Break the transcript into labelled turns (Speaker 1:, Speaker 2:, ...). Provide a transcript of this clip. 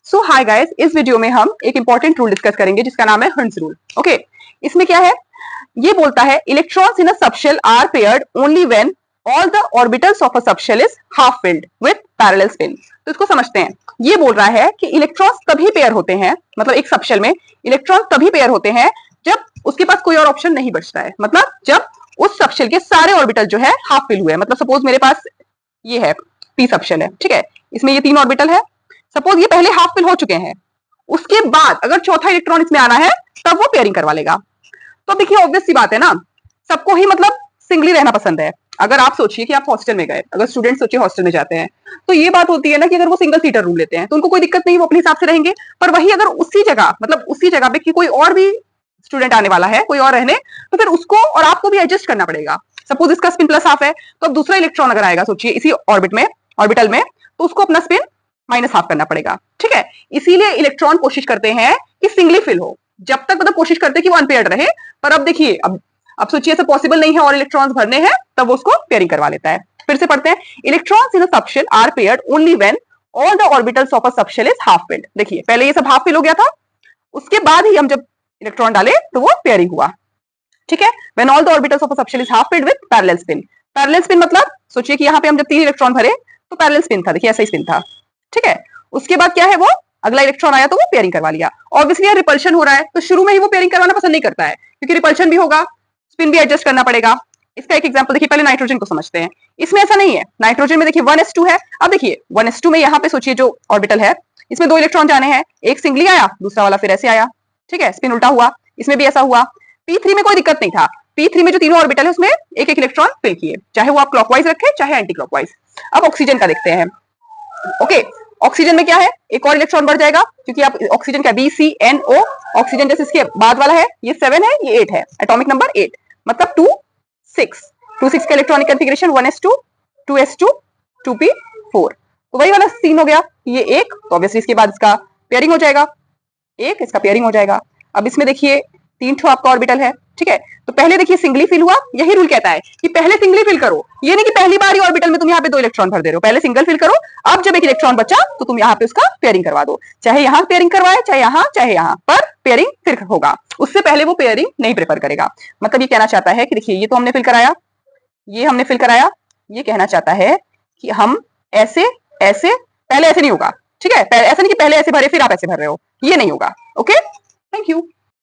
Speaker 1: सो hi guys, इस video में हम एक इंपॉर्टेंट रूल डिस्कस करेंगे जिसका नाम है हंस रूल। ओके, इसमें क्या है, ये बोलता है electrons in a subshell are paired only when all the orbitals of a subshell is half filled with parallel spin. तो इसको समझते हैं। ये बोल रहा है कि इलेक्ट्रॉन्स तभी पेयर होते हैं, मतलब एक सबशेल में इलेक्ट्रॉन्स तभी पेयर होते हैं जब उसके पास कोई और ऑप्शन नहीं बचता है, मतलब जब उस सबशेल के सारे ऑर्बिटल जो है हाफ फिल हुए। मतलब सपोज मेरे पास ये है पी सबशेल है, ठीक है, इसमें ये 3 ऑर्बिटल है। सपोज ये पहले हाफ फिल हो चुके हैं, उसके बाद अगर चौथा इलेक्ट्रॉन इसमें आना है तब वो पेयरिंग करवा लेगा। तो देखिए ऑब्वियस सी बात है ना, सबको ही मतलब सिंगली रहना पसंद है। अगर आप सोचिए कि आप हॉस्टल में गए, अगर स्टूडेंट सोचिए हॉस्टल में जाते हैं, तो ये बात होती है ना कि अगर वो सिंगल सीटर रूम लेते हैं तो उनको कोई दिक्कत नहीं, वो अपने हिसाब से रहेंगे। पर वही अगर उसी जगह, मतलब उसी जगह पे कि कोई और भी स्टूडेंट आने वाला है, कोई और रहने, तो फिर उसको और आपको भी एडजस्ट करना पड़ेगा। सपोज इसका स्पिन प्लस हाफ है, तो अब दूसरा इलेक्ट्रॉन अगर आएगा, सोचिए इसी ऑर्बिटल में, तो उसको अपना स्पिन माइनस हाफ करना पड़ेगा। ठीक है, इसीलिए इलेक्ट्रॉन कोशिश करते हैं कि सिंगली फिल हो, जब तक मतलब कोशिश करते हैं कि वो अनपेयर्ड रहे। पर अब देखिए, अब सोचिए ऐसा पॉसिबल नहीं है और इलेक्ट्रॉन्स भरने हैं, तब वो उसको पेयरिंग करवा लेता है। फिर से पढ़ते हैं, electrons in a subshell are paired only when all the orbitals of a subshell is half filled. देखिए पहले ये सब हाफ फिल हो गया था, उसके बाद ही हम जब इलेक्ट्रॉन डाले तो वो पेयरिंग हुआ। ठीक है, when all the orbitals of a subshell is half filled with parallel spin. Parallel spin मतलब सोचिए कि यहाँ पे हम जब 3 इलेक्ट्रॉन भरे तो पैरेलल स्पिन था, देखिए ऐसा ही स्पिन था। ठीक है, उसके बाद क्या है, वो अगला इलेक्ट्रॉन आया तो वो पेयरिंग करवा लिया। ऑब्वियसली यार रिपल्शन हो रहा है, तो शुरू में ही वो पेयरिंग करवाना पसंद नहीं करता है, क्योंकि रिपल्शन भी होगा, स्पिन भी एडजस्ट करना पड़ेगा। इसका एक एग्जांपल देखिए, पहले नाइट्रोजन को समझते हैं। इसमें ऐसा नहीं है, नाइट्रोजन में देखिए 1s2 है। अब देखिए 1s2 में यहाँ पे सोचिए जो ऑर्बिटल है, इसमें 2 इलेक्ट्रॉन जाने हैं, एक सिंगली आया, दूसरा वाला फिर ऐसे आया। ठीक है, स्पिन उल्टा हुआ, इसमें भी ऐसा हुआ। P3 में कोई दिक्कत नहीं था, P3 में जो तीनों ऑर्बिटल है उसमें एक एक इलेक्ट्रॉन फिल किए, चाहे वो आप क्लॉकवाइज रखें चाहे एंटी क्लॉकवाइज। अब ऑक्सीजन का देखते हैं। ओके, ऑक्सीजन में क्या है, एक और इलेक्ट्रॉन बढ़ जाएगा, क्योंकि आप ऑक्सीजन का BCNO, ऑक्सीजन जैसे इसके बाद वाला है, ये 7 है, ये 8 है, एटॉमिक नंबर 8, मतलब 2 6 का electronic configuration 1s2 2s2 2p4। तो वही वाला सीन हो गया, ये एक, तो ऑब्वियसली इसके बाद इसका पेयरिंग हो जाएगा, एक इसका पेयरिंग हो जाएगा। अब इसमें देखिए 3 ठो आपका ऑर्बिटल है। ठीक है, तो पहले देखिए सिंगली फिल हुआ, यही रूल कहता है कि पहले सिंगली फिल करो। ये नहीं कि पहली बार ही ऑर्बिटल में तुम यहाँ पे 2 इलेक्ट्रॉन भर दे रहे हो, पहले सिंगल फिल करो। अब जब एक इलेक्ट्रॉन बचा तो तुम यहाँ पे उसका पेयरिंग करवा दो, चाहे यहाँ पेयरिंग करवाए चाहे यहाँ, पर पेयरिंग फिर होगा। उससे पहले वो पेयरिंग नहीं प्रेफर करेगा। मतलब ये कहना चाहता है कि देखिए ये तो हमने फिल कराया, ये हमने फिल कराया, ये कहना चाहता है कि हम ऐसे ऐसे, पहले ऐसे नहीं होगा। ठीक है, ऐसा नहीं कि पहले ऐसे भरे फिर आप ऐसे भर रहे हो, ये नहीं होगा। Okay, thank you.